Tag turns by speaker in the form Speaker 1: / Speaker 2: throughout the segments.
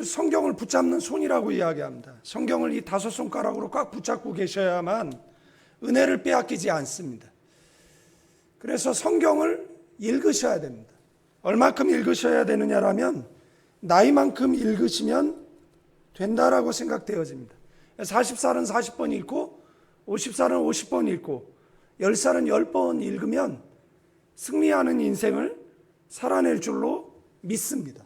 Speaker 1: 성경을 붙잡는 손이라고 이야기합니다. 성경을 이 5손가락으로 꽉 붙잡고 계셔야만 은혜를 빼앗기지 않습니다. 그래서 성경을 읽으셔야 됩니다. 얼마큼 읽으셔야 되느냐라면 나이만큼 읽으시면 된다라고 생각되어집니다. 40살은 40번 읽고 50살은 50번 읽고 10살은 10번 읽으면 승리하는 인생을 살아낼 줄로 믿습니다.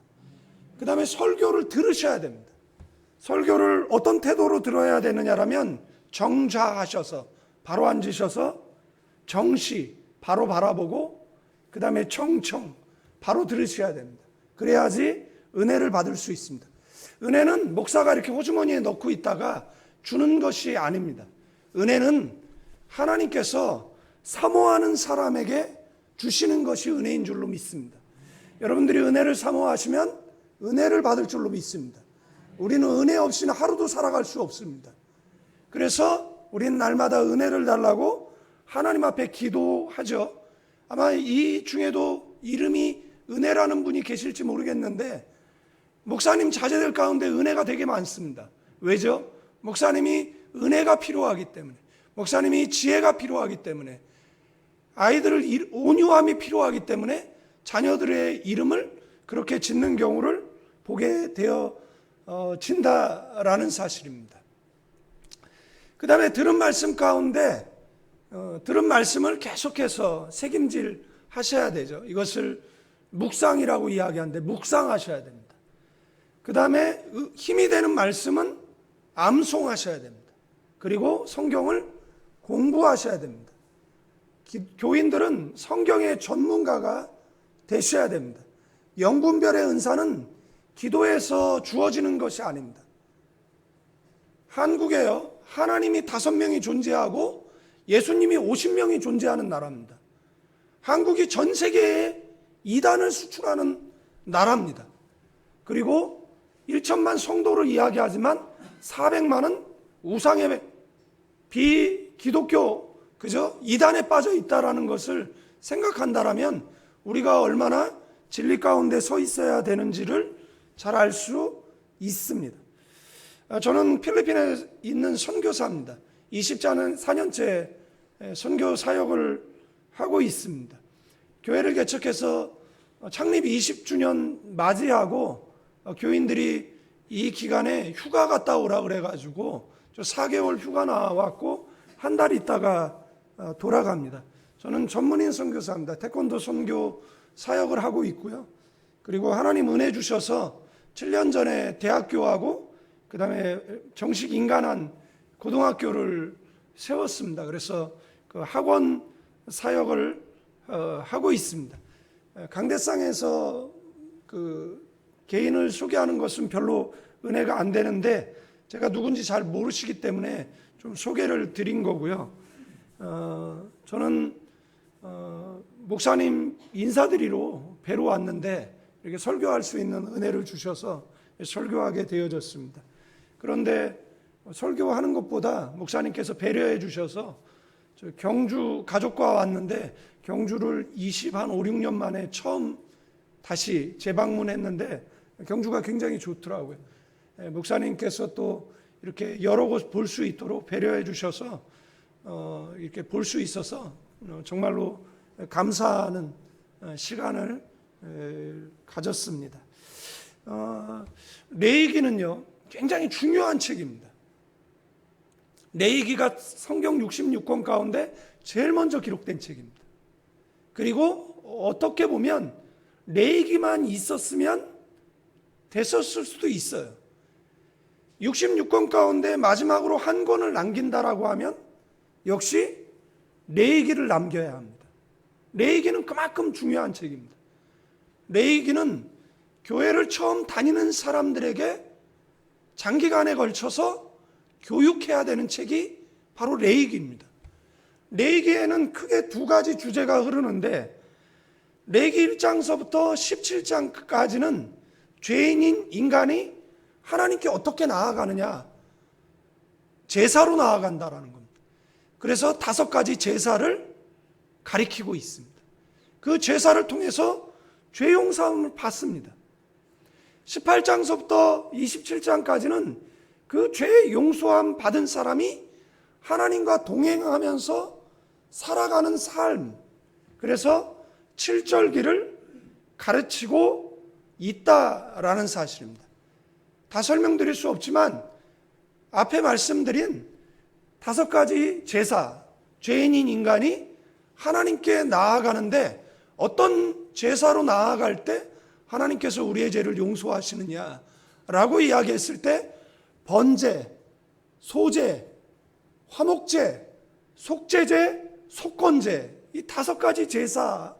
Speaker 1: 그 다음에 설교를 들으셔야 됩니다. 설교를 어떤 태도로 들어야 되느냐라면 정좌하셔서 바로 앉으셔서 정시 바로 바라보고 그 다음에 청청 바로 들으셔야 됩니다. 그래야지 은혜를 받을 수 있습니다. 은혜는 목사가 이렇게 호주머니에 넣고 있다가 주는 것이 아닙니다. 은혜는 하나님께서 사모하는 사람에게 주시는 것이 은혜인 줄로 믿습니다. 여러분들이 은혜를 사모하시면 은혜를 받을 줄로 믿습니다. 우리는 은혜 없이는 하루도 살아갈 수 없습니다. 그래서 우리는 날마다 은혜를 달라고 하나님 앞에 기도하죠. 아마 이 중에도 이름이 은혜라는 분이 계실지 모르겠는데 목사님 자제들 가운데 은혜가 되게 많습니다. 왜죠? 목사님이 은혜가 필요하기 때문에, 목사님이 지혜가 필요하기 때문에, 아이들을 온유함이 필요하기 때문에 자녀들의 이름을 그렇게 짓는 경우를 보게 되어진다라는 사실입니다. 그 다음에 들은 말씀 가운데 들은 말씀을 계속해서 새김질 하셔야 되죠. 이것을 묵상이라고 이야기하는데 묵상하셔야 됩니다. 그 다음에 힘이 되는 말씀은 암송하셔야 됩니다. 그리고 성경을 공부하셔야 됩니다. 교인들은 성경의 전문가가 되셔야 됩니다. 영분별의 은사는 기도에서 주어지는 것이 아닙니다. 한국에요, 하나님이 5명이 존재하고 예수님이 50명이 존재하는 나라입니다. 한국이 전 세계에 이단을 수출하는 나라입니다. 그리고 1천만 성도를 이야기하지만 400만은 우상의 비기독교 이단에 빠져 있다라는 것을 생각한다라면 우리가 얼마나 진리 가운데 서 있어야 되는지를 잘 알 수 있습니다. 저는 필리핀에 있는 선교사입니다. 24년째 선교 사역을 하고 있습니다. 교회를 개척해서 창립 20주년 맞이하고 교인들이 이 기간에 휴가 갔다 오라 그래가지고 4개월 휴가 나왔고 한 달 있다가 돌아갑니다. 저는 전문인 선교사입니다. 태권도 선교 사역을 하고 있고요. 그리고 하나님 은혜 주셔서 7년 전에 대학교하고 그 다음에 정식 인간한 고등학교를 세웠습니다. 그래서 그 학원 사역을 하고 있습니다. 강대상에서 그 개인을 소개하는 것은 별로 은혜가 안 되는데 제가 누군지 잘 모르시기 때문에 좀 소개를 드린 거고요. 저는 목사님 인사드리러 뵈러 왔는데 이렇게 설교할 수 있는 은혜를 주셔서 설교하게 되어졌습니다. 그런데 설교하는 것보다 목사님께서 배려해 주셔서 경주 가족과 왔는데 경주를 5, 6년 만에 처음 다시 재방문했는데 경주가 굉장히 좋더라고요. 목사님께서 또 이렇게 여러 곳 볼 수 있도록 배려해 주셔서 이렇게 볼 수 있어서 정말로 감사하는 시간을 가졌습니다. 레위기는요 굉장히 중요한 책입니다. 레위기가 성경 66권 가운데 제일 먼저 기록된 책입니다. 그리고 어떻게 보면 레위기만 있었으면 됐었을 수도 있어요. 66권 가운데 마지막으로 한 권을 남긴다라고 하면 역시 레위기를 남겨야 합니다. 레위기는 그만큼 중요한 책입니다. 레위기는 교회를 처음 다니는 사람들에게 장기간에 걸쳐서 교육해야 되는 책이 바로 레위기입니다. 레위기에는 크게 2가지 주제가 흐르는데 레위기 1장서부터 17장까지는 죄인인 인간이 하나님께 어떻게 나아가느냐, 제사로 나아간다라는 겁니다. 그래서 5가지 제사를 가리키고 있습니다. 그 제사를 통해서 죄 용서함을 받습니다. 18장서부터 27장까지는 그 죄 용서함 받은 사람이 하나님과 동행하면서 살아가는 삶, 그래서 7절기를 가르치고 있다라는 사실입니다. 다 설명드릴 수 없지만 앞에 말씀드린 5가지 제사, 죄인인 인간이 하나님께 나아가는데 어떤 제사로 나아갈 때 하나님께서 우리의 죄를 용서하시느냐라고 이야기했을 때 번제, 소제, 화목제, 속죄제, 속건제, 이 5가지 제사를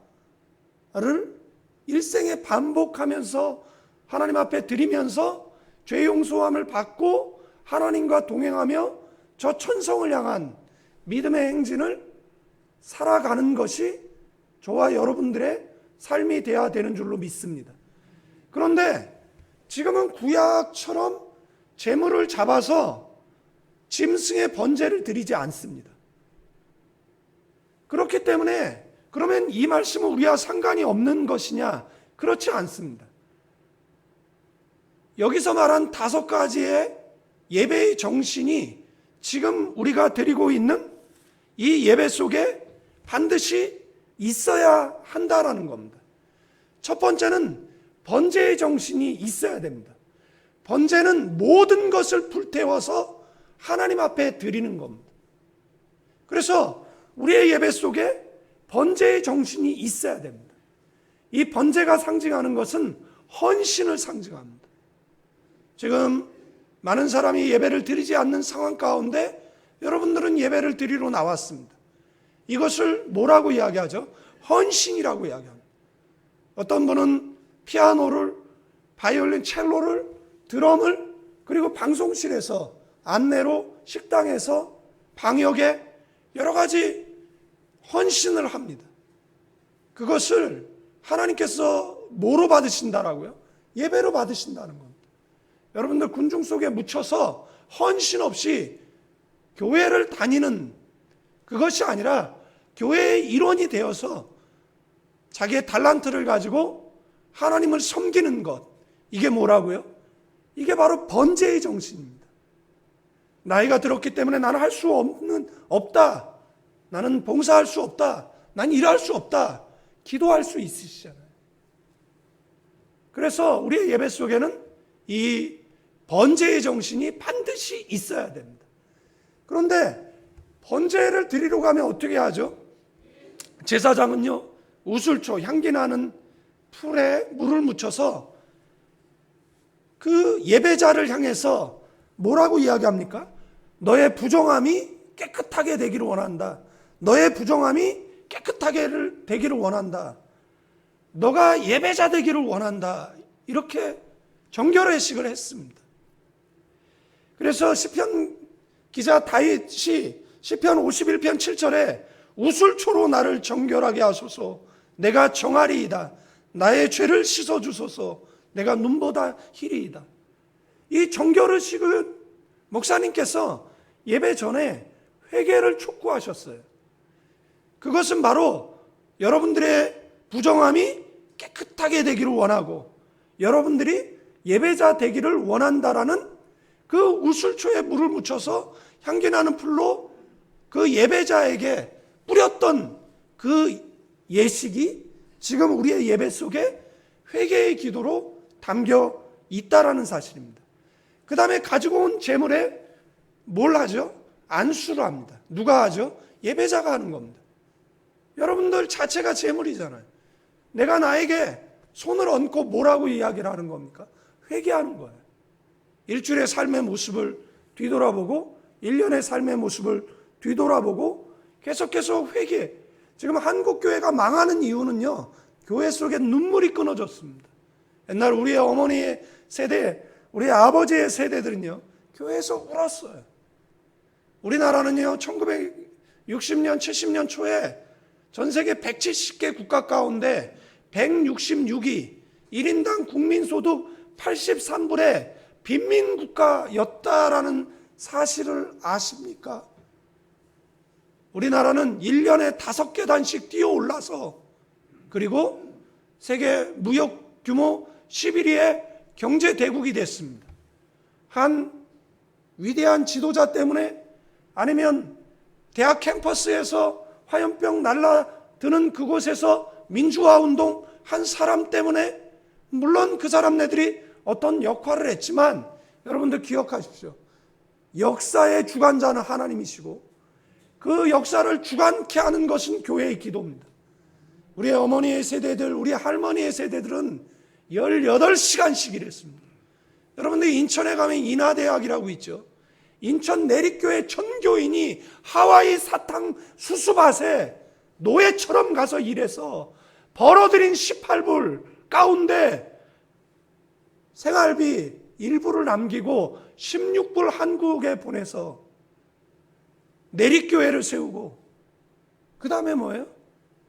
Speaker 1: 일생에 반복하면서 하나님 앞에 드리면서 죄 용서함을 받고 하나님과 동행하며 저 천성을 향한 믿음의 행진을 살아가는 것이 저와 여러분들의 삶이 되어야 되는 줄로 믿습니다. 그런데 지금은 구약처럼 제물을 잡아서 짐승의 번제를 드리지 않습니다. 그렇기 때문에 그러면 이 말씀은 우리와 상관이 없는 것이냐? 그렇지 않습니다. 여기서 말한 5가지의 예배의 정신이 지금 우리가 드리고 있는 이 예배 속에 반드시 있어야 한다라는 겁니다. 첫 번째는 번제의 정신이 있어야 됩니다. 번제는 모든 것을 불태워서 하나님 앞에 드리는 겁니다. 그래서 우리의 예배 속에 번제의 정신이 있어야 됩니다. 이 번제가 상징하는 것은 헌신을 상징합니다. 지금 많은 사람이 예배를 드리지 않는 상황 가운데 여러분들은 예배를 드리러 나왔습니다. 이것을 뭐라고 이야기하죠? 헌신이라고 이야기합니다. 어떤 분은 피아노를, 바이올린, 첼로를, 드럼을, 그리고 방송실에서, 안내로, 식당에서, 방역에 여러 가지 헌신을 합니다. 그것을 하나님께서 뭐로 받으신다라고요? 예배로 받으신다는 겁니다. 여러분들 군중 속에 묻혀서 헌신 없이 교회를 다니는 그것이 아니라 교회의 일원이 되어서 자기의 달란트를 가지고 하나님을 섬기는 것, 이게 뭐라고요? 이게 바로 번제의 정신입니다. 나이가 들었기 때문에 나는 할 수 없다. 나는 봉사할 수 없다. 난 일할 수 없다. 기도할 수 있으시잖아요. 그래서 우리의 예배 속에는 이 번제의 정신이 반드시 있어야 됩니다. 그런데 번제를 드리러 가면 어떻게 하죠? 제사장은요, 우슬초, 향기 나는 풀에 물을 묻혀서 그 예배자를 향해서 뭐라고 이야기합니까? 너의 부정함이 깨끗하게 되기를 원한다. 너의 부정함이 깨끗하게 되기를 원한다. 너가 예배자 되기를 원한다. 이렇게 정결회식을 했습니다. 그래서 시편 기자 다윗이 시편 51편 7절에 우슬초로 나를 정결하게 하소서. 내가 정하리이다. 나의 죄를 씻어주소서. 내가 눈보다 희리이다. 이 정결의식은 목사님께서 예배 전에 회개를 촉구하셨어요. 그것은 바로 여러분들의 부정함이 깨끗하게 되기를 원하고 여러분들이 예배자 되기를 원한다라는 그 우슬초에 물을 묻혀서 향기나는 풀로 그 예배자에게 뿌렸던 그 예식이 지금 우리의 예배 속에 회개의 기도로 담겨 있다라는 사실입니다. 그 다음에 가지고 온 제물에 뭘 하죠? 안수를 합니다. 누가 하죠? 예배자가 하는 겁니다. 여러분들 자체가 제물이잖아요. 내가 나에게 손을 얹고 뭐라고 이야기를 하는 겁니까? 회개하는 거예요. 일주일의 삶의 모습을 뒤돌아보고 1년의 삶의 모습을 뒤돌아보고 계속해서 회개. 지금 한국 교회가 망하는 이유는요, 교회 속에 눈물이 끊어졌습니다. 옛날 우리의 어머니의 세대, 우리 아버지의 세대들은요, 교회에서 울었어요. 우리나라는요, 1960년, 70년 초에 전 세계 170개 국가 가운데 166위, 1인당 국민소득 83불의 빈민국가였다라는 사실을 아십니까? 우리나라는 1년에 5계단씩 뛰어올라서 그리고 세계 무역 규모 11위의 경제 대국이 됐습니다. 한 위대한 지도자 때문에, 아니면 대학 캠퍼스에서 화염병 날라드는 그곳에서 민주화 운동 한 사람 때문에, 물론 그 사람네들이 어떤 역할을 했지만 여러분들 기억하십시오. 역사의 주관자는 하나님이시고 그 역사를 주관케 하는 것은 교회의 기도입니다. 우리의 어머니의 세대들, 우리 할머니의 세대들은 18시간씩 일했습니다. 여러분들 인천에 가면 인하대학이라고 있죠. 인천 내립교회 전교인이 하와이 사탕 수수밭에 노예처럼 가서 일해서 벌어들인 18불 가운데 생활비 일부를 남기고 16불 한국에 보내서 내립교회를 세우고, 그 다음에 뭐예요?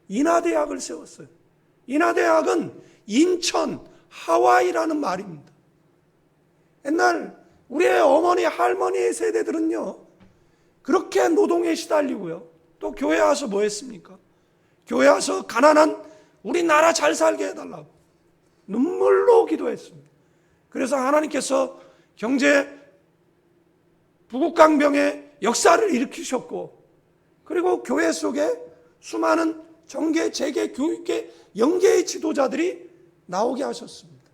Speaker 1: 인하대학을 세웠어요. 인하대학은 인천, 하와이라는 말입니다. 옛날 우리의 어머니, 할머니의 세대들은요, 그렇게 노동에 시달리고요. 또 교회 와서 뭐 했습니까? 교회 와서 가난한 우리나라 잘 살게 해달라고 눈물로 기도했습니다. 그래서 하나님께서 경제 부국강병의 역사를 일으키셨고, 그리고 교회 속에 수많은 정계, 재계, 교육계, 영계의 지도자들이 나오게 하셨습니다.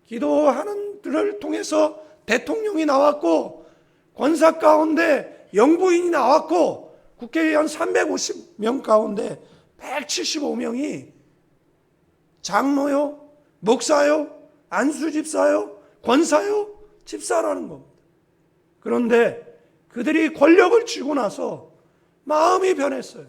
Speaker 1: 기도하는 들을 통해서 대통령이 나왔고, 권사 가운데 영부인이 나왔고, 국회의원 350명 가운데 175명이 장로요, 목사요, 안수집사요, 권사요, 집사라는 겁니다. 그런데 그들이 권력을 쥐고 나서 마음이 변했어요.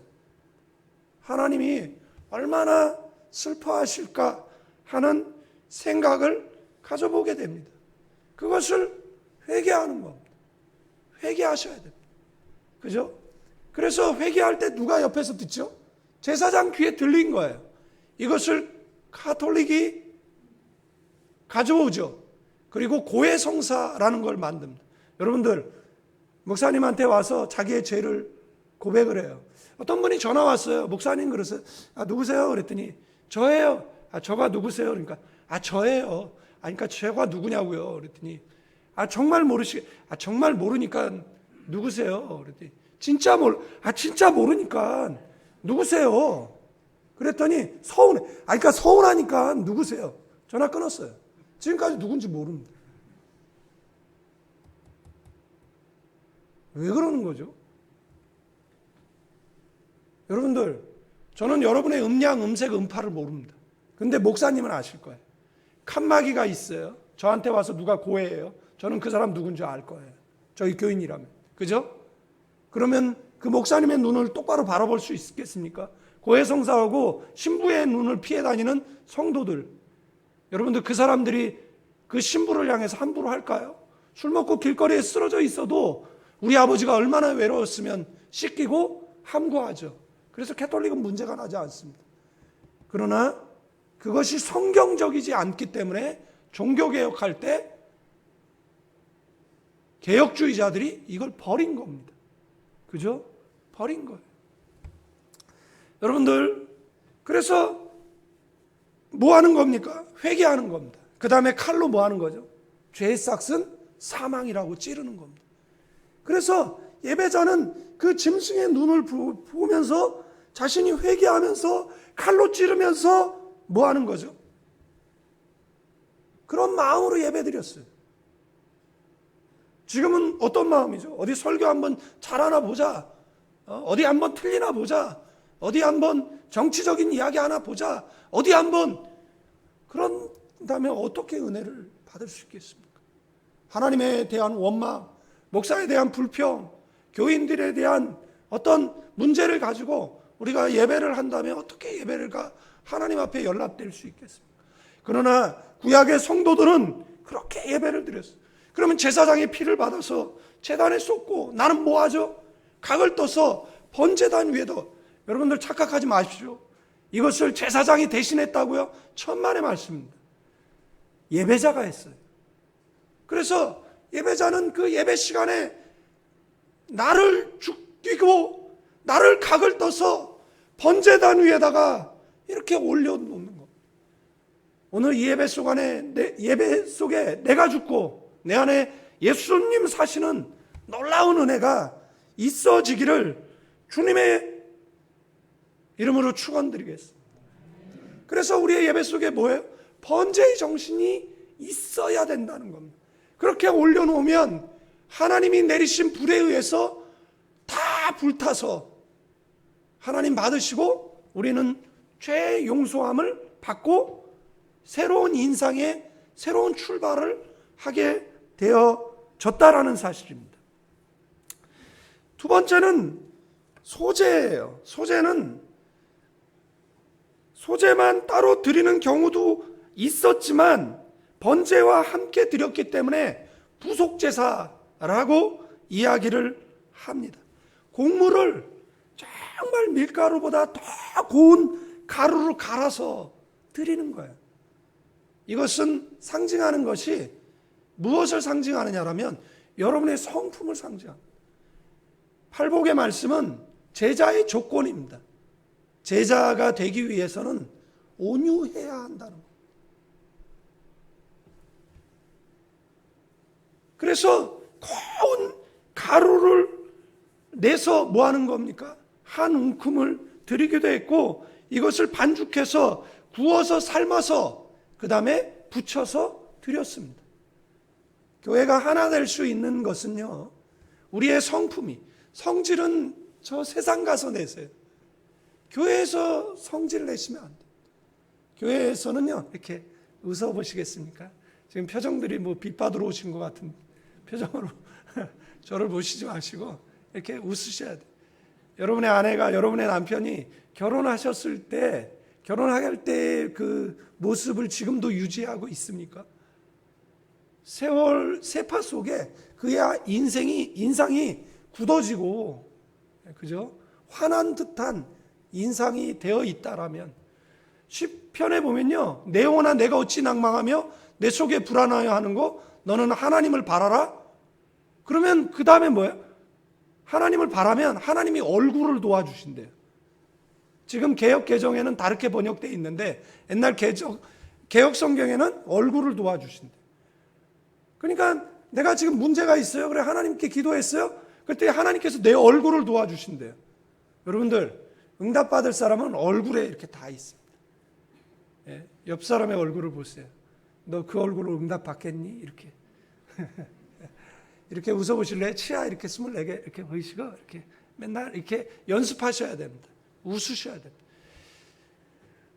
Speaker 1: 하나님이 얼마나 슬퍼하실까 하는 생각을 가져보게 됩니다. 그것을 회개하는 겁니다. 회개하셔야 됩니다. 그죠? 그래서 회개할 때 누가 옆에서 듣죠? 제사장 귀에 들린 거예요. 이것을 가톨릭이 가져오죠. 그리고 고해성사라는 걸 만듭니다. 여러분들, 목사님한테 와서 자기의 죄를 고백을 해요. 어떤 분이 전화 왔어요. 목사님 그러세요. 누구세요? 그랬더니 저예요. 저가 누구세요? 그러니까 저예요. 그러니까 제가 누구냐고요? 그랬더니 정말 정말 모르니까 누구세요? 그랬더니 진짜 모르니까 누구세요? 그랬더니 그러니까 서운하니까 누구세요? 전화 끊었어요. 지금까지 누군지 모릅니다. 왜 그러는 거죠? 여러분들, 저는 여러분의 음양, 음색, 음파를 모릅니다. 근데 목사님은 아실 거예요. 칸막이가 있어요. 저한테 와서 누가 고해해요. 저는 그 사람 누군지 알 거예요. 저희 교인이라면. 그죠? 그러면 그 목사님의 눈을 똑바로 바라볼 수 있겠습니까? 고해성사하고 신부의 눈을 피해 다니는 성도들. 여러분들, 그 사람들이 그 신부를 향해서 함부로 할까요? 술 먹고 길거리에 쓰러져 있어도 우리 아버지가 얼마나 외로웠으면 씻기고 함구하죠. 그래서 캐톨릭은 문제가 나지 않습니다. 그러나 그것이 성경적이지 않기 때문에 종교개혁할 때 개혁주의자들이 이걸 버린 겁니다. 그죠? 버린 거예요. 여러분들, 그래서 뭐 하는 겁니까? 회개하는 겁니다. 그 다음에 칼로 뭐 하는 거죠? 죄의 삭은 사망이라고 찌르는 겁니다. 그래서 예배자는 그 짐승의 눈을 보면서 자신이 회개하면서 칼로 찌르면서 뭐 하는 거죠? 그런 마음으로 예배드렸어요. 지금은 어떤 마음이죠? 어디 설교 한번 잘하나 보자. 어디 한번 틀리나 보자. 어디 한번 정치적인 이야기 하나 보자. 어디 한번. 그런다면 어떻게 은혜를 받을 수 있겠습니까? 하나님에 대한 원망, 목사에 대한 불평, 교인들에 대한 어떤 문제를 가지고 우리가 예배를 한다면 어떻게 예배를 하나님 앞에 연락될 수 있겠습니까? 그러나 구약의 성도들은 그렇게 예배를 드렸어요. 그러면 제사장의 피를 받아서 제단에 쏟고, 나는 뭐 하죠? 각을 떠서 번제단 위에다. 여러분들 착각하지 마십시오. 이것을 제사장이 대신했다고요? 천만의 말씀입니다. 예배자가 했어요. 그래서 예배자는 그 예배 시간에 나를 죽이고 나를 각을 떠서 번제단 위에다가 이렇게 올려놓는 겁니다. 오늘 이 예배 속에 내가 죽고 내 안에 예수님 사시는 놀라운 은혜가 있어지기를 주님의 이름으로 축원드리겠습니다. 그래서 우리의 예배 속에 뭐예요? 번제의 정신이 있어야 된다는 겁니다. 그렇게 올려놓으면 하나님이 내리신 불에 의해서 다 불타서 하나님 받으시고 우리는 죄의 용서함을 받고 새로운 인상의 새로운 출발을 하게 되어졌다라는 사실입니다. 두 번째는 소제예요. 소제만 따로 드리는 경우도 있었지만 번제와 함께 드렸기 때문에 부속제사라고 이야기를 합니다. 곡물을 정말 밀가루보다 더 고운 가루로 갈아서 드리는 거예요. 이것은 상징하는 것이 무엇을 상징하느냐라면 여러분의 성품을 상징합니다. 팔복의 말씀은 제자의 조건입니다. 제자가 되기 위해서는 온유해야 한다는 거예요. 그래서 고운 가루를 내서 뭐 하는 겁니까? 한 움큼을 드리기도 했고 이것을 반죽해서 구워서 삶아서 그 다음에 부쳐서 드렸습니다. 교회가 하나 될 수 있는 것은요, 우리의 성질은 저 세상 가서 내세요. 교회에서 성질 내시면 안 돼요. 교회에서는요, 이렇게 웃어보시겠습니까? 지금 표정들이 뭐 빛받으러 오신 것 같은 표정으로 저를 보시지 마시고 이렇게 웃으셔야 돼요. 여러분의 아내가, 여러분의 남편이 결혼하셨을 때, 결혼할 때 그 모습을 지금도 유지하고 있습니까? 세월 세파 속에 그의 인상이 굳어지고, 그죠? 화난 듯한 인상이 되어 있다라면, 시편에 보면요, 내 영혼아 내가 어찌 낭망하며 내 속에 불안하여 하는 거, 너는 하나님을 바라라. 그러면 그 다음에 뭐예요? 하나님을 바라면 하나님이 얼굴을 도와주신대요. 지금 개역 개정에는 다르게 번역되어 있는데 옛날 개역 성경에는 얼굴을 도와주신대요. 그러니까 내가 지금 문제가 있어요. 그래 하나님께 기도했어요. 그때 하나님께서 내 얼굴을 도와주신대요. 여러분들 응답받을 사람은 얼굴에 이렇게 다 있습니다. 예, 옆 사람의 얼굴을 보세요. 너 그 얼굴로 응답받겠니? 이렇게 이렇게 웃어보실래요? 치아 이렇게 24개 이렇게 보이시고 이렇게 맨날 이렇게 연습하셔야 됩니다. 웃으셔야 됩니다.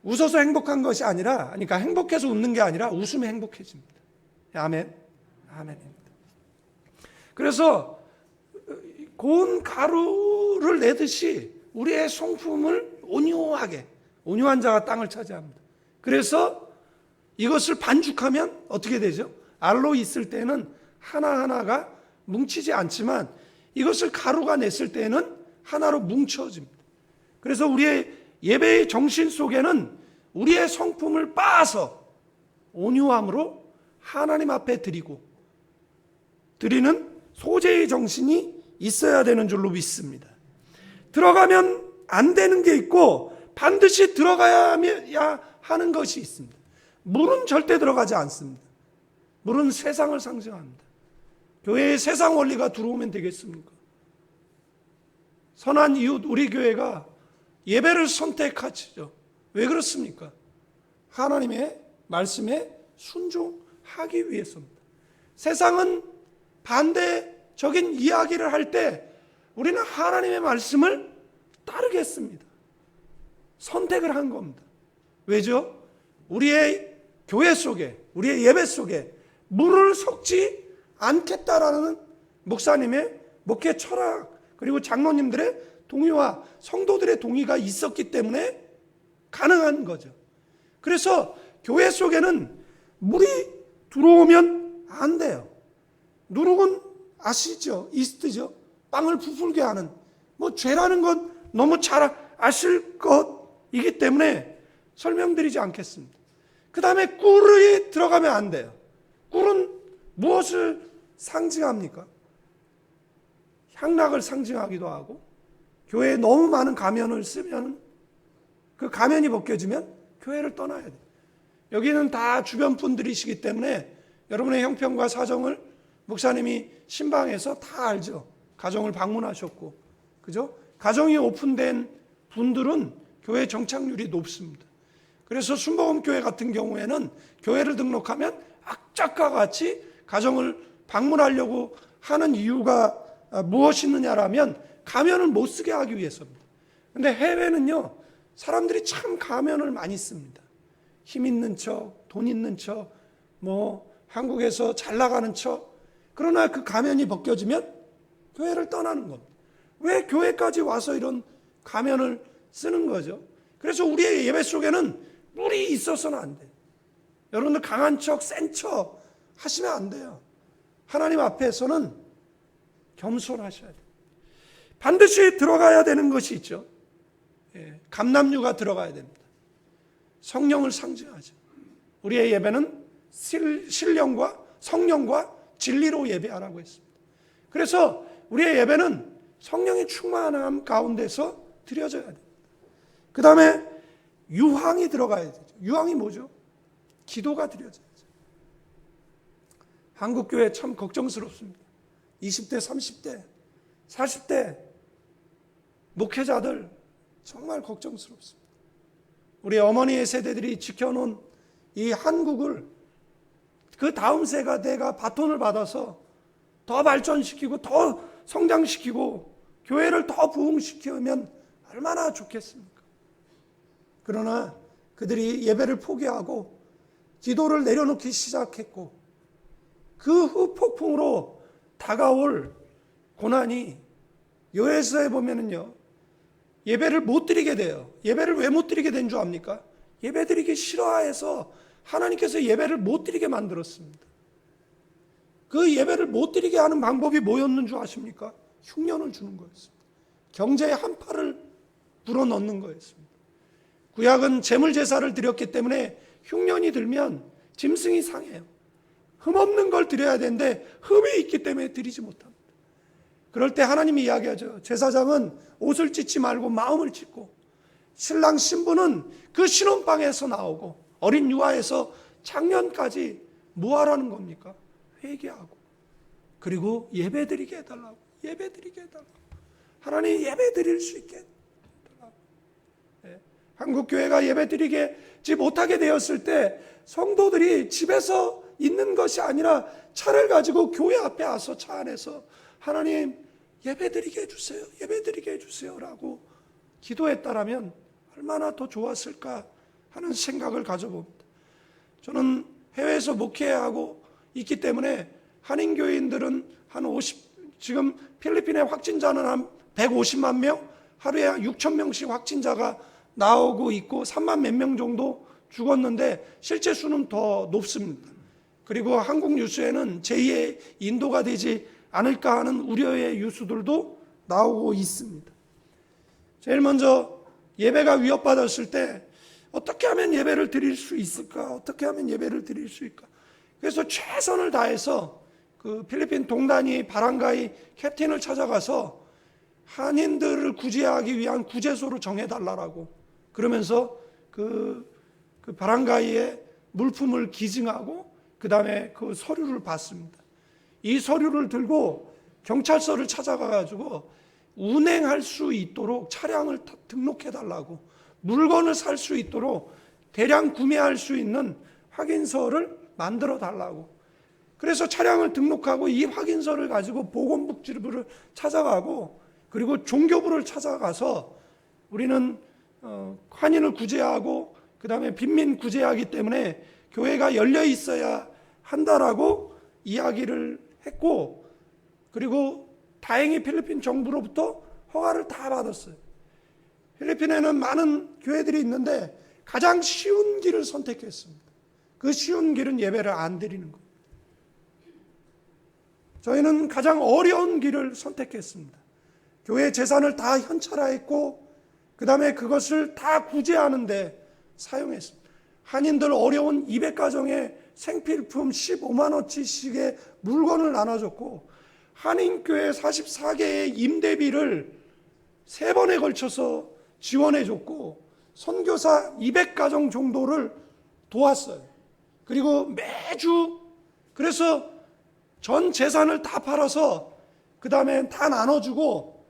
Speaker 1: 웃어서 행복한 것이 아니라, 그러니까 행복해서 웃는 게 아니라 웃으면 행복해집니다. 아멘. 아멘입니다. 그래서 고운 가루를 내듯이 우리의 성품을 온유한 자가 땅을 차지합니다. 그래서 이것을 반죽하면 어떻게 되죠? 알로 있을 때는 하나하나가 뭉치지 않지만 이것을 가루가 냈을 때는 하나로 뭉쳐집니다. 그래서 우리의 예배의 정신 속에는 우리의 성품을 빻아서 온유함으로 하나님 앞에 드리는 소제의 정신이 있어야 되는 줄로 믿습니다. 들어가면 안 되는 게 있고 반드시 들어가야 하는 것이 있습니다. 물은 절대 들어가지 않습니다. 물은 세상을 상징합니다. 교회에 세상 원리가 들어오면 되겠습니까? 선한 이웃, 우리 교회가 예배를 선택하죠. 왜 그렇습니까? 하나님의 말씀에 순종하기 위해서입니다. 세상은 반대적인 이야기를 할 때 우리는 하나님의 말씀을 따르겠습니다. 선택을 한 겁니다. 왜죠? 우리의 교회 속에, 우리의 예배 속에 물을 섞지 않겠다라는 목사님의 목회 철학, 그리고 장로님들의 동의와 성도들의 동의가 있었기 때문에 가능한 거죠. 그래서 교회 속에는 물이 들어오면 안 돼요. 누룩은 아시죠? 이스트죠? 빵을 부풀게 하는, 죄라는 건 너무 잘 아실 것이기 때문에 설명드리지 않겠습니다. 그 다음에 꿀이 들어가면 안 돼요. 꿀은 무엇을 상징합니까? 향락을 상징하기도 하고, 교회에 너무 많은 가면을 쓰면 그 가면이 벗겨지면 교회를 떠나야 돼요. 여기는 다 주변 분들이시기 때문에 여러분의 형편과 사정을 목사님이 신방에서 다 알죠. 가정을 방문하셨고, 그죠? 가정이 오픈된 분들은 교회 정착률이 높습니다. 그래서 순복음교회 같은 경우에는 교회를 등록하면 악착과 같이 가정을 방문하려고 하는 이유가 무엇이 있느냐라면 가면을 못 쓰게 하기 위해서입니다. 근데 해외는요, 사람들이 참 가면을 많이 씁니다. 힘 있는 척, 돈 있는 척, 한국에서 잘 나가는 척. 그러나 그 가면이 벗겨지면 교회를 떠나는 겁니다. 왜 교회까지 와서 이런 가면을 쓰는 거죠? 그래서 우리의 예배 속에는 뿔이 있어서는 안 돼요. 여러분들 강한 척, 센 척 하시면 안 돼요. 하나님 앞에서는 겸손하셔야 돼요. 반드시 들어가야 되는 것이 있죠. 감람류가 들어가야 됩니다. 성령을 상징하죠. 우리의 예배는 신령과 성령과 진리로 예배하라고 했습니다. 그래서 우리의 예배는 성령의 충만함 가운데서 드려져야 됩니다. 그 다음에 유황이 들어가야 되죠. 유황이 뭐죠? 기도가 드려져야죠. 한국교회 참 걱정스럽습니다. 20대, 30대, 40대 목회자들 정말 걱정스럽습니다. 우리 어머니의 세대들이 지켜놓은 이 한국을 그 다음 세대가 바톤을 받아서 더 발전시키고 더 성장시키고 교회를 더 부흥시키면 얼마나 좋겠습니까? 그러나 그들이 예배를 포기하고 기도를 내려놓기 시작했고 그 후폭풍으로 다가올 고난이 요에서에 보면은요, 예배를 못 드리게 돼요. 예배를 왜 못 드리게 된 줄 압니까? 예배 드리기 싫어해서 하나님께서 예배를 못 드리게 만들었습니다. 그 예배를 못 드리게 하는 방법이 뭐였는 줄 아십니까? 흉년을 주는 거였습니다. 경제의 한파를 불어넣는 거였습니다. 구약은 제물 제사를 드렸기 때문에 흉년이 들면 짐승이 상해요. 흠없는 걸 드려야 되는데 흠이 있기 때문에 드리지 못합니다. 그럴 때 하나님이 이야기하죠. 제사장은 옷을 찢지 말고 마음을 찢고, 신랑 신부는 그 신혼방에서 나오고 어린 유아에서 장년까지 뭐 하라는 겁니까? 회개하고, 그리고 예배드리게 해달라고. 예배드리게 해달라고. 하나님 예배드릴 수 있게 해달라고. 한국교회가 예배드리지 못하게 되었을 때 성도들이 집에서 있는 것이 아니라 차를 가지고 교회 앞에 와서 차 안에서 하나님 예배드리게 해주세요. 예배드리게 해주세요 라고 기도했다라면 얼마나 더 좋았을까 하는 생각을 가져봅니다. 저는 해외에서 목회하고 있기 때문에 한인교인들은 지금 필리핀의 확진자는 한 150만 명, 하루에 6천 명씩 확진자가 나오고 있고 3만 몇 명 정도 죽었는데 실제 수는 더 높습니다. 그리고 한국 뉴스에는 제2의 인도가 되지 않을까 하는 우려의 뉴스들도 나오고 있습니다. 제일 먼저 예배가 위협받았을 때 어떻게 하면 예배를 드릴 수 있을까? 어떻게 하면 예배를 드릴 수 있을까? 그래서 최선을 다해서 그 필리핀 동단위 바랑가이 캡틴을 찾아가서 한인들을 구제하기 위한 구제소를 정해달라고 그러면서 그 바랑가이의 물품을 기증하고 그 다음에 그 서류를 받습니다. 이 서류를 들고 경찰서를 찾아가가지고 운행할 수 있도록 차량을 등록해달라고, 물건을 살 수 있도록 대량 구매할 수 있는 확인서를 만들어 달라고. 그래서 차량을 등록하고 이 확인서를 가지고 보건복지부를 찾아가고, 그리고 종교부를 찾아가서 우리는 한인을 구제하고 그 다음에 빈민 구제하기 때문에 교회가 열려 있어야 한다라고 이야기를 했고, 그리고 다행히 필리핀 정부로부터 허가를 다 받았어요. 필리핀에는 많은 교회들이 있는데 가장 쉬운 길을 선택했습니다. 그 쉬운 길은 예배를 안 드리는 거예요. 저희는 가장 어려운 길을 선택했습니다. 교회 재산을 다 현찰화했고 그 다음에 그것을 다 구제하는데 사용했습니다. 한인들 어려운 200가정에 생필품 15만 원치씩의 물건을 나눠줬고, 한인교회 44개의 임대비를 3번에 걸쳐서 지원해줬고, 선교사 200가정 정도를 도왔어요. 그리고 매주 그래서 전 재산을 다 팔아서 그 다음에 다 나눠주고,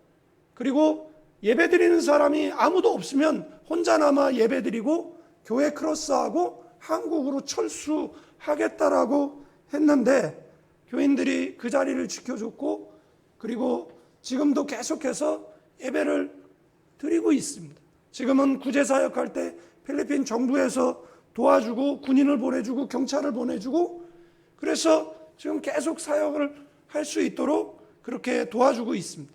Speaker 1: 그리고 예배 드리는 사람이 아무도 없으면 혼자 남아 예배 드리고 교회 크로스하고 한국으로 철수하겠다라고 했는데, 교인들이 그 자리를 지켜줬고, 그리고 지금도 계속해서 예배를 드리고 있습니다. 지금은 구제사역할 때 필리핀 정부에서 도와주고 군인을 보내주고 경찰을 보내주고, 그래서 지금 계속 사역을 할 수 있도록 그렇게 도와주고 있습니다.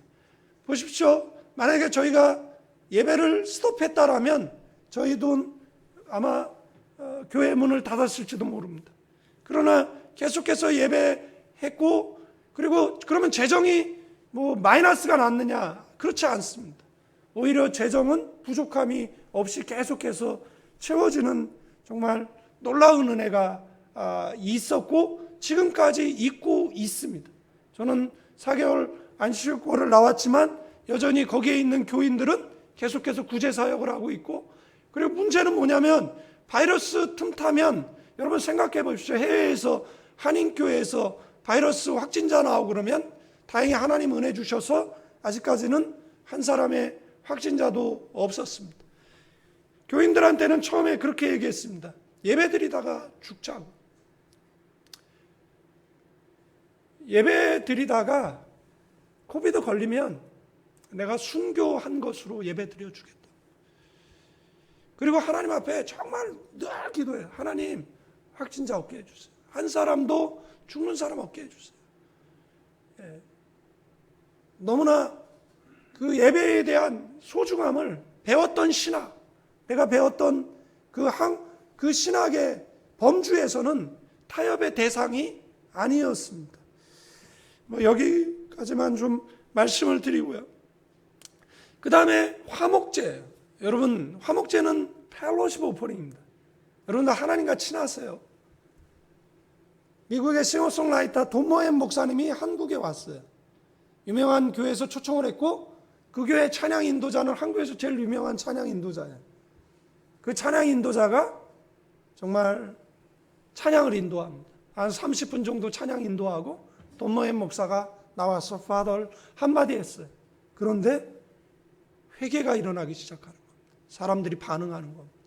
Speaker 1: 보십시오. 만약에 저희가 예배를 스톱했다라면 저희도 아마 교회 문을 닫았을지도 모릅니다. 그러나 계속해서 예배했고, 그리고 그러면 재정이 뭐 마이너스가 났느냐? 그렇지 않습니다. 오히려 재정은 부족함이 없이 계속해서 채워지는 정말 놀라운 은혜가 있었고 지금까지 있고 있습니다. 저는 4개월 안식일권을 나왔지만 여전히 거기에 있는 교인들은 계속해서 구제사역을 하고 있고, 그리고 문제는 뭐냐면 바이러스 틈타면 여러분 생각해 보십시오. 해외에서 한인교회에서 바이러스 확진자 나오고 그러면 다행히 하나님 은혜 주셔서 아직까지는 한 사람의 확진자도 없었습니다. 교인들한테는 처음에 그렇게 얘기했습니다. 예배 드리다가 죽자고. 예배 드리다가 코비드 걸리면 내가 순교한 것으로 예배 드려주겠다. 그리고 하나님 앞에 정말 늘 기도해요. 하나님 확진자 없게 해주세요. 한 사람도 죽는 사람 없게 해주세요. 예. 너무나 그 예배에 대한 소중함을 배웠던 신학, 내가 배웠던 그 신학의 범주에서는 타협의 대상이 아니었습니다. 뭐 여기까지만 좀 말씀을 드리고요. 그 다음에 화목제예요. 여러분, 화목제는 펠로십 오퍼링입니다. 여러분들 하나님과 친하세요. 미국의 싱어송라이터 돈 모엔 목사님이 한국에 왔어요. 유명한 교회에서 초청을 했고, 그 교회 찬양 인도자는 한국에서 제일 유명한 찬양 인도자예요. 그 찬양 인도자가 정말 찬양을 인도합니다. 한 30분 정도 찬양 인도하고 돈 모엔 목사가 나와서 파더 한마디 했어요. 그런데 회개가 일어나기 시작하는 겁니다. 사람들이 반응하는 겁니다.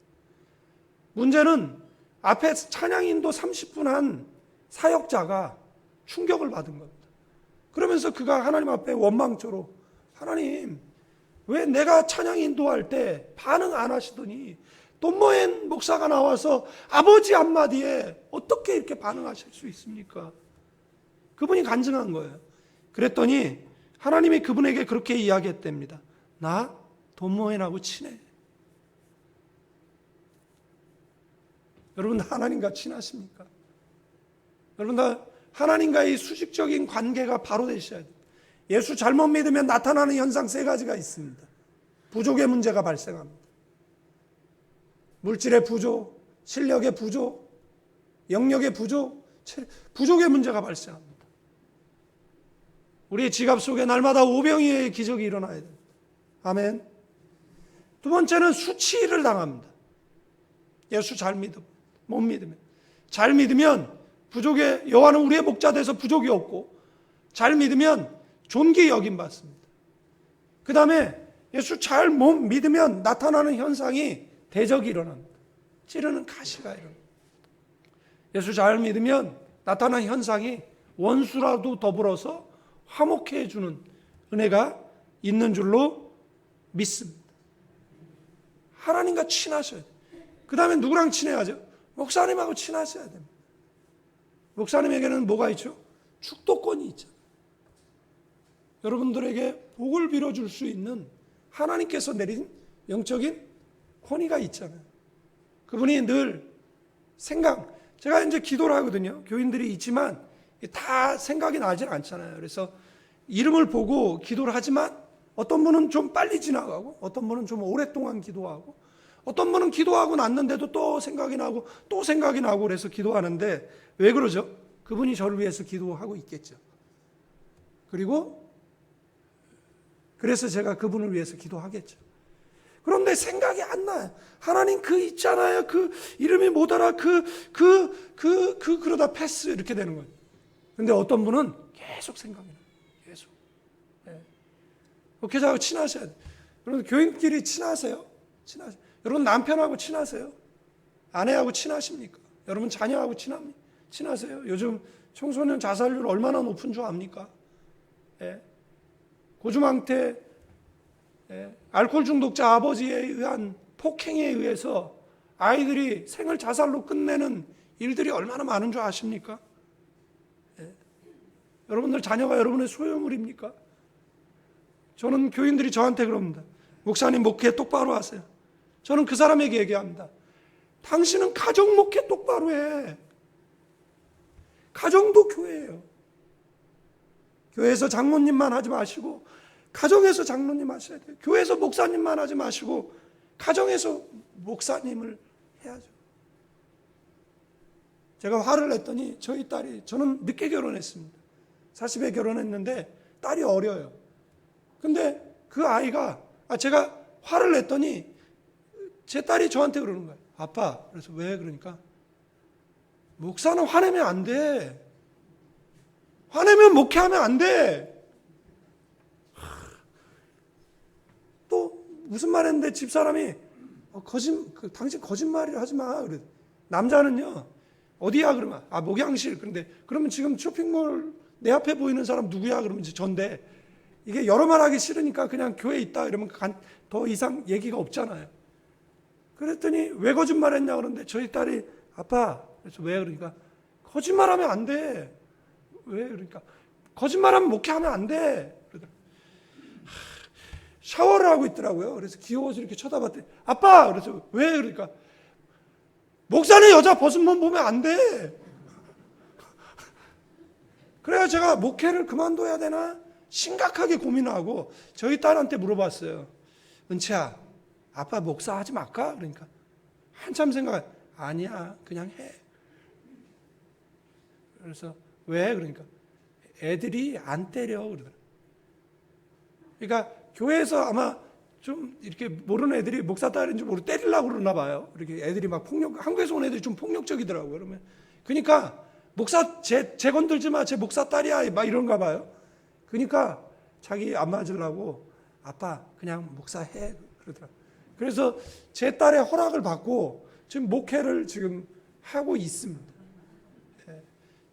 Speaker 1: 문제는 앞에 찬양 인도 30분 한 사역자가 충격을 받은 겁니다. 그러면서 그가 하나님 앞에 원망조로, 하나님 왜 내가 찬양 인도할 때 반응 안 하시더니 돈 모엔 목사가 나와서 아버지 한마디에 어떻게 이렇게 반응하실 수 있습니까? 그분이 간증한 거예요. 그랬더니 하나님이 그분에게 그렇게 이야기했답니다. 나 돈 모엔하고 친해. 여러분 하나님과 친하십니까? 여러분 하나님과의 수직적인 관계가 바로 되셔야 돼요. 예수 잘못 믿으면 나타나는 현상 3가지가 있습니다. 부족의 문제가 발생합니다. 물질의 부족, 실력의 부족, 영역의 부족, 부족의 문제가 발생합니다. 우리의 지갑 속에 날마다 오병이어의 기적이 일어나야 됩니다. 아멘. 두 번째는 수치를 당합니다. 예수 잘 믿으면, 못 믿으면. 잘 믿으면 부족의, 여호와는 우리의 목자 돼서 부족이 없고, 잘 믿으면 존귀 여김 받습니다. 그 다음에 예수 잘 못 믿으면 나타나는 현상이 대적이 일어납니다. 찌르는 가시가 일어납니다. 예수 잘 믿으면 나타나는 현상이 원수라도 더불어서 화목해 해주는 은혜가 있는 줄로 믿습니다. 하나님과 친하셔야 돼요. 그 다음에 누구랑 친해야죠? 목사님하고 친하셔야 됩니다. 목사님에게는 뭐가 있죠? 축도권이 있죠. 여러분들에게 복을 빌어줄 수 있는 하나님께서 내린 영적인 권위가 있잖아요. 그분이 늘 제가 이제 기도를 하거든요. 교인들이 있지만 다 생각이 나질 않잖아요. 그래서 이름을 보고 기도를 하지만 어떤 분은 좀 빨리 지나가고, 어떤 분은 좀 오랫동안 기도하고, 어떤 분은 기도하고 났는데도 또 생각이 나고 또 생각이 나고 그래서 기도하는데 왜 그러죠? 그분이 저를 위해서 기도하고 있겠죠. 그래서 제가 그분을 위해서 기도하겠죠. 그런데 생각이 안 나요. 하나님 그 있잖아요. 그 이름이 뭐더라. 그러다 패스 이렇게 되는 거예요. 근데 어떤 분은 계속 생각이 나요. 계속. 네. 목회자하고 친하셔야 돼요. 여러분 교인끼리 친하세요? 친하세요? 여러분 남편하고 친하세요? 아내하고 친하십니까? 여러분 자녀하고 친하세요? 요즘 청소년 자살률 얼마나 높은 줄 압니까? 예. 고주망태 알코올 중독자 아버지에 의한 폭행에 의해서 아이들이 생을 자살로 끝내는 일들이 얼마나 많은 줄 아십니까? 예. 여러분들 자녀가 여러분의 소유물입니까? 저는 교인들이 저한테 그럽니다. 목사님 목회 똑바로 하세요. 저는 그 사람에게 얘기합니다. 당신은 가정 목회 똑바로 해. 가정도 교회예요. 교회에서 장로님만 하지 마시고 가정에서 장로님 하셔야 돼요. 교회에서 목사님만 하지 마시고 가정에서 목사님을 해야죠. 제가 화를 냈더니 저희 딸이, 저는 늦게 결혼했습니다. 40에 결혼했는데 딸이 어려요. 근데 그 아이가, 제가 화를 냈더니 제 딸이 저한테 그러는 거예요. 아빠, 그래서 왜? 그러니까 목사는 화내면 안 돼. 화내면 목회하면 안 돼. 또 무슨 말 했는데 집사람이 당신 거짓말을 하지 마. 그래. 남자는요. 어디야? 그러면 목양실. 그런데 그러면 지금 쇼핑몰 내 앞에 보이는 사람 누구야? 그러면 이제 전데 이게 여러 말 하기 싫으니까 그냥 교회에 있다 이러면 더 이상 얘기가 없잖아요. 그랬더니 왜 거짓말했냐 그러는데 저희 딸이 아빠, 그래서 왜? 그러니까 거짓말하면 안 돼. 왜? 그러니까 거짓말하면 목회하면 안 돼. 샤워를 하고 있더라고요. 그래서 귀여워서 이렇게 쳐다봤더니 아빠! 그래서 왜? 그러니까 목사는 여자 벗은몸 보면 안 돼. 그래야 제가 목회를 그만둬야 되나 심각하게 고민하고 저희 딸한테 물어봤어요. 은채야, 아빠 목사 하지 말까? 그러니까 한참 생각, 아니야, 그냥 해. 그래서 왜? 그러니까 애들이 안 때려. 그러더라고요. 그러니까 교회에서 아마 좀 이렇게 모르는 애들이 목사 딸인지 모르고 때리려고 그러나 봐요. 이렇게 애들이 막 한국에서 온 애들이 좀 폭력적이더라고요. 그러면 그러니까 목사 제 건들지 마, 제 목사 딸이야, 막 이런가 봐요. 그러니까 자기 안 맞으려고 아빠 그냥 목사해 그러더라고요. 그래서 제 딸의 허락을 받고 지금 목회를 지금 하고 있습니다.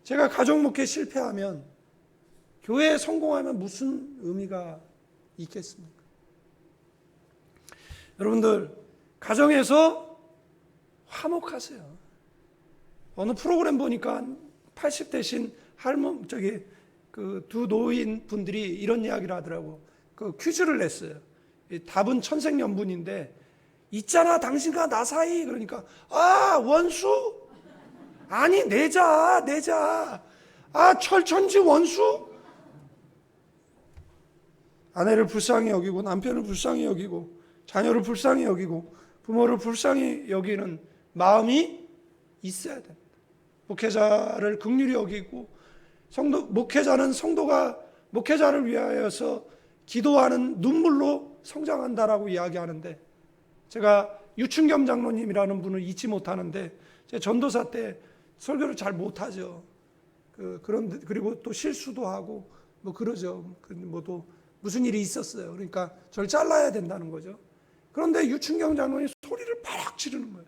Speaker 1: 제가 가정 목회 실패하면 교회에 성공하면 무슨 의미가 있겠습니까? 여러분들 가정에서 화목하세요. 어느 프로그램 보니까 80대신 그 두 노인 분들이 이런 이야기를 하더라고. 그 퀴즈를 냈어요. 답은 천생연분인데 있잖아 당신과 나 사이. 그러니까 원수? 아니 내자. 철천지 원수? 아내를 불쌍히 여기고 남편을 불쌍히 여기고 자녀를 불쌍히 여기고 부모를 불쌍히 여기는 마음이 있어야 됩니다. 목회자를 긍휼히 여기고 목회자는 성도가 목회자를 위하여서 기도하는 눈물로 성장한다라고 이야기하는데 제가 유충겸 장로님이라는 분을 잊지 못하는데 제 전도사 때 설교를 잘 못하죠. 그리고 또 실수도 하고 뭐 그러죠. 또 무슨 일이 있었어요. 그러니까 저를 잘라야 된다는 거죠. 그런데 유충경 장로님 소리를 바락 지르는 거예요.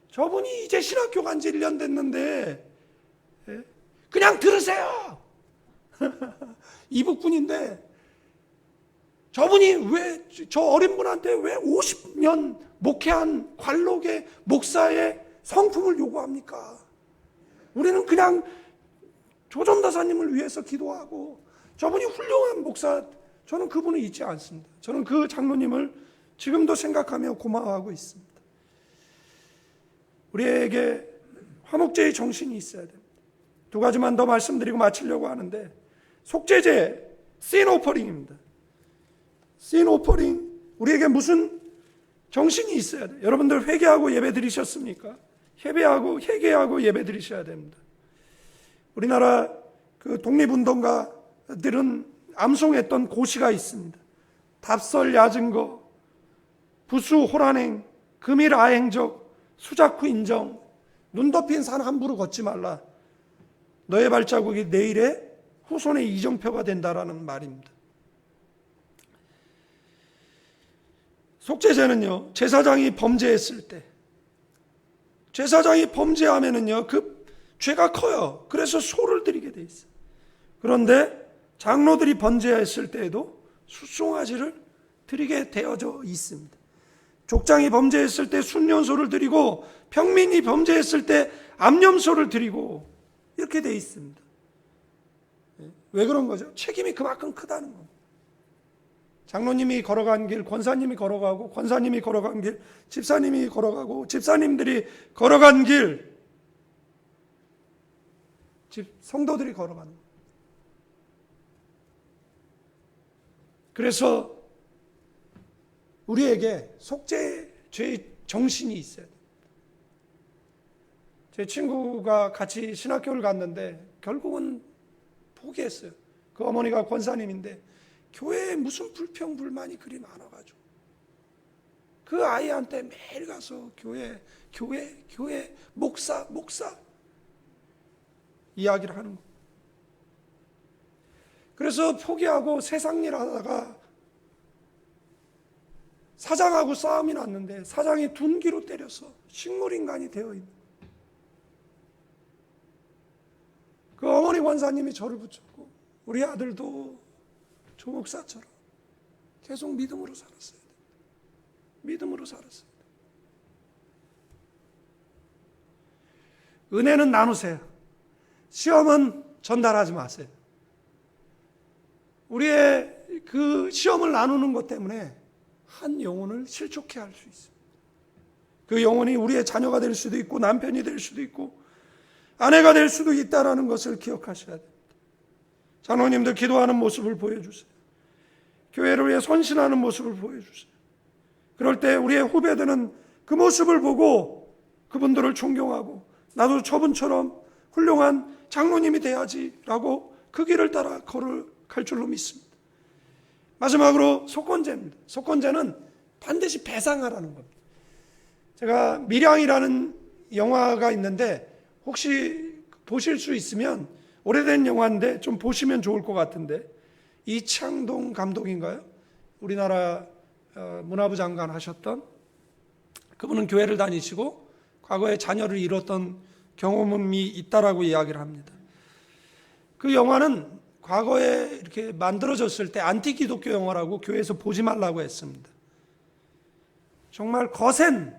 Speaker 1: 저분이 이제 신학교 간 지 1년 됐는데 그냥 들으세요. 이북분인데 저분이 왜 저 어린 분한테 왜 50년 목회한 관록의 목사의 성품을 요구합니까? 우리는 그냥 조전도사님을 위해서 기도하고 저분이 훌륭한 목사, 저는 그분을 잊지 않습니다. 저는 그 장로님을 지금도 생각하며 고마워하고 있습니다. 우리에게 화목제의 정신이 있어야 됩니다. 두 가지만 더 말씀드리고 마치려고 하는데 속죄제, sin offering입니다. sin offering, 우리에게 무슨 정신이 있어야 돼요? 여러분들 회개하고 예배 드리셨습니까? 회개하고 예배 드리셔야 됩니다. 우리나라 그 독립운동가들은 암송했던 고시가 있습니다. 답설 야증거 부수 호란행, 금일 아행적, 수작후 인정, 눈 덮인 산 함부로 걷지 말라. 너의 발자국이 내일의 후손의 이정표가 된다라는 말입니다. 속죄제는요, 제사장이 범죄했을 때, 제사장이 범죄하면은요, 그 죄가 커요. 그래서 소를 드리게 돼 있어요. 그런데 장로들이 범죄했을 때에도 숫송아지를 드리게 되어져 있습니다. 족장이 범죄했을 때 순년소를 드리고, 평민이 범죄했을 때 암염소를 드리고, 이렇게 돼 있습니다. 왜 그런 거죠? 책임이 그만큼 크다는 겁니다. 장로님이 걸어간 길, 권사님이 걸어가고, 권사님이 걸어간 길, 집사님이 걸어가고, 집사님들이 걸어간 길, 성도들이 걸어가는 거예요. 그래서 우리에게 속죄죄의 정신이 있어야 돼요. 제 친구가 같이 신학교를 갔는데 결국은 포기했어요. 그 어머니가 권사님인데 교회에 무슨 불평 불만이 그리 많아가지고 그 아이한테 매일 가서 교회 목사 이야기를 하는 거예요. 그래서 포기하고 세상 일 하다가 사장하고 싸움이 났는데 사장이 둔기로 때려서 식물인간이 되어 있는, 그 어머니 권사님이 저를 붙잡고 우리 아들도 조 목사처럼 계속 믿음으로 살았어야 돼. 믿음으로 살았어야 돼. 은혜는 나누세요. 시험은 전달하지 마세요. 우리의 그 시험을 나누는 것 때문에 한 영혼을 실족해 할 수 있습니다. 그 영혼이 우리의 자녀가 될 수도 있고 남편이 될 수도 있고 아내가 될 수도 있다는 것을 기억하셔야 됩니다. 장로님들 기도하는 모습을 보여주세요. 교회를 위해 헌신하는 모습을 보여주세요. 그럴 때 우리의 후배들은 그 모습을 보고 그분들을 존경하고 나도 저분처럼 훌륭한 장로님이 돼야지라고 그 길을 따라 걸어갈 줄로 믿습니다. 마지막으로 속건제입니다. 속건제는 반드시 배상하라는 겁니다. 제가 밀양이라는 영화가 있는데 혹시 보실 수 있으면 오래된 영화인데 좀 보시면 좋을 것 같은데, 이창동 감독인가요? 우리나라 문화부 장관 하셨던 그분은 교회를 다니시고 과거에 자녀를 잃었던 경험이 있다라고 이야기를 합니다. 그 영화는 과거에 이렇게 만들어졌을 때 안티 기독교 영화라고 교회에서 보지 말라고 했습니다. 정말 거센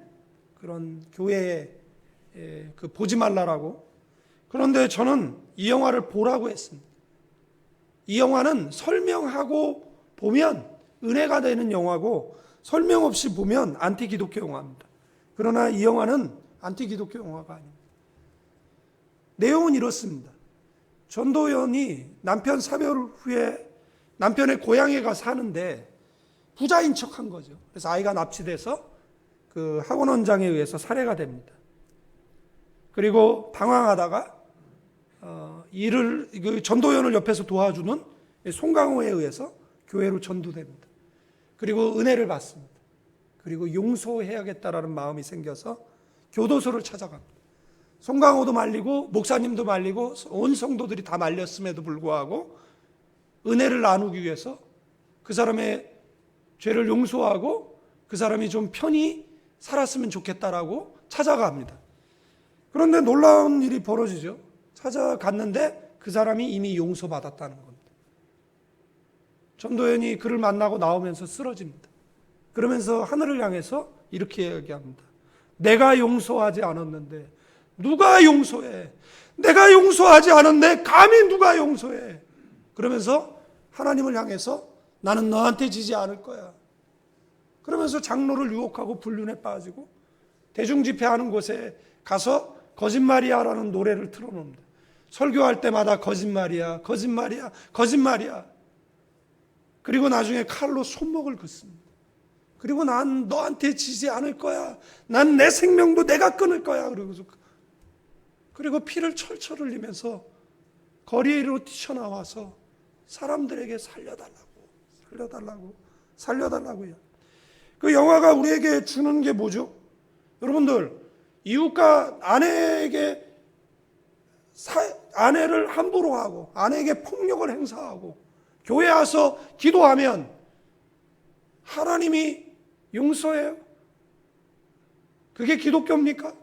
Speaker 1: 그런 교회에 그 보지 말라라고. 그런데 저는 이 영화를 보라고 했습니다. 이 영화는 설명하고 보면 은혜가 되는 영화고 설명 없이 보면 안티 기독교 영화입니다. 그러나 이 영화는 안티 기독교 영화가 아닙니다. 내용은 이렇습니다. 전도연이 남편 사별 후에 남편의 고향에 가 사는데 부자인 척한 거죠. 그래서 아이가 납치돼서 그 학원원장에 의해서 살해가 됩니다. 그리고 방황하다가 그 전도연을 옆에서 도와주는 송강호에 의해서 교회로 전도됩니다. 그리고 은혜를 받습니다. 그리고 용서해야겠다라는 마음이 생겨서 교도소를 찾아갑니다. 송강호도 말리고 목사님도 말리고 온 성도들이 다 말렸음에도 불구하고 은혜를 나누기 위해서 그 사람의 죄를 용서하고 그 사람이 좀 편히 살았으면 좋겠다라고 찾아갑니다. 그런데 놀라운 일이 벌어지죠. 찾아갔는데 그 사람이 이미 용서받았다는 겁니다. 전도연이 그를 만나고 나오면서 쓰러집니다. 그러면서 하늘을 향해서 이렇게 얘기합니다. 내가 용서하지 않았는데 누가 용서해? 내가 용서하지 않았는데 감히 누가 용서해? 그러면서 하나님을 향해서 나는 너한테 지지 않을 거야. 그러면서 장로를 유혹하고 불륜에 빠지고 대중집회하는 곳에 가서 거짓말이야라는 노래를 틀어놓습니다. 설교할 때마다 거짓말이야, 거짓말이야, 거짓말이야. 그리고 나중에 칼로 손목을 긋습니다. 그리고 난 너한테 지지 않을 거야. 난 내 생명도 내가 끊을 거야. 그리고 피를 철철 흘리면서 거리로 뛰쳐나와서 사람들에게 살려달라고요. 그 영화가 우리에게 주는 게 뭐죠? 여러분들, 이웃과 아내를 함부로 하고 아내에게 폭력을 행사하고 교회 와서 기도하면 하나님이 용서해요? 그게 기독교입니까?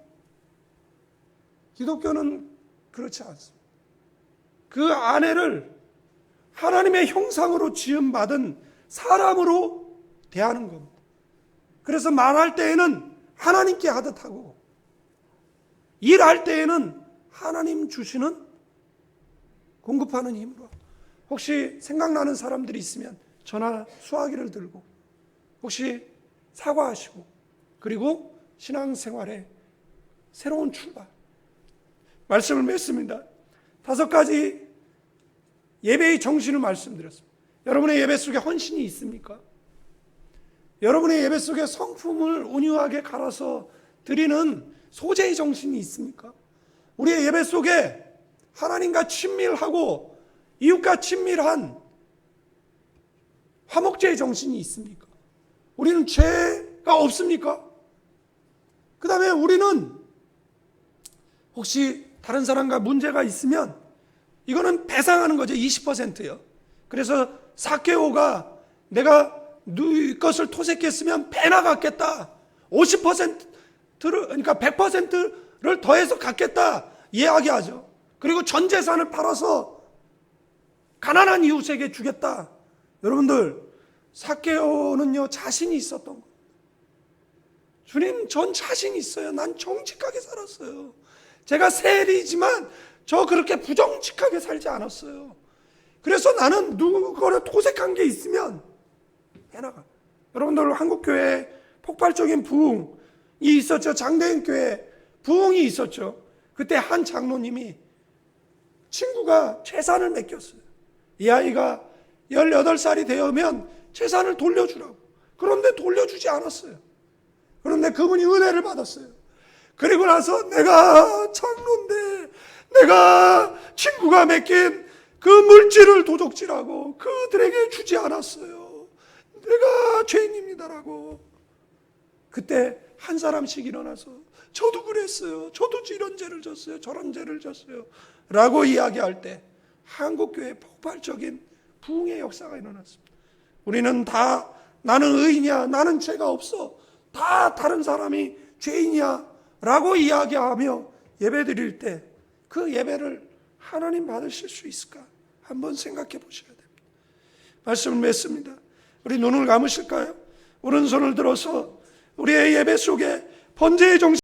Speaker 1: 기독교는 그렇지 않습니다. 그 아내를 하나님의 형상으로 지음받은 사람으로 대하는 겁니다. 그래서 말할 때에는 하나님께 하듯 하고 일할 때에는 하나님 주시는 공급하는 힘으로. 혹시 생각나는 사람들이 있으면 전화 수화기를 들고 혹시 사과하시고 그리고 신앙생활에 새로운 출발. 말씀을 맺습니다. 5가지 예배의 정신을 말씀드렸습니다. 여러분의 예배 속에 헌신이 있습니까? 여러분의 예배 속에 성품을 온유하게 갈아서 드리는 소재의 정신이 있습니까? 우리의 예배 속에 하나님과 친밀하고 이웃과 친밀한 화목제의 정신이 있습니까? 우리는 죄가 없습니까? 그 다음에 우리는 혹시 다른 사람과 문제가 있으면 이거는 배상하는 거죠. 20%요. 그래서 삭개오가 내가 네 것을 토색했으면 배나 갚겠다. 50%를 그러니까 100%를 더해서 갚겠다 이야기하죠. 그리고 전 재산을 팔아서 가난한 이웃에게 주겠다. 여러분들, 삭개오는요 자신이 있었던 거예요. 주님, 전 자신 있어요. 난 정직하게 살았어요. 제가 세리지만 저 그렇게 부정직하게 살지 않았어요. 그래서 나는 누구를 토색한 게 있으면 해나가. 여러분들, 한국교회에 폭발적인 부흥이 있었죠. 장대인 교회 부흥이 있었죠. 그때 한 장로님이 친구가 재산을 맡겼어요. 이 아이가 18살이 되면 재산을 돌려주라고. 그런데 돌려주지 않았어요. 그런데 그분이 은혜를 받았어요. 그리고 나서 내가 장로인데 내가 친구가 맡긴 그 물질을 도적질하고 그들에게 주지 않았어요. 내가 죄인입니다라고. 그때 한 사람씩 일어나서 저도 그랬어요. 저도 이런 죄를 졌어요. 저런 죄를 졌어요. 라고 이야기할 때 한국교회에 폭발적인 부흥의 역사가 일어났습니다. 우리는 다 나는 의인이야. 나는 죄가 없어. 다 다른 사람이 죄인이야. 라고 이야기하며 예배 드릴 때 그 예배를 하나님 받으실 수 있을까? 한번 생각해 보셔야 됩니다. 말씀을 맺습니다. 우리 눈을 감으실까요? 오른손을 들어서 우리의 예배 속에 번제의 정신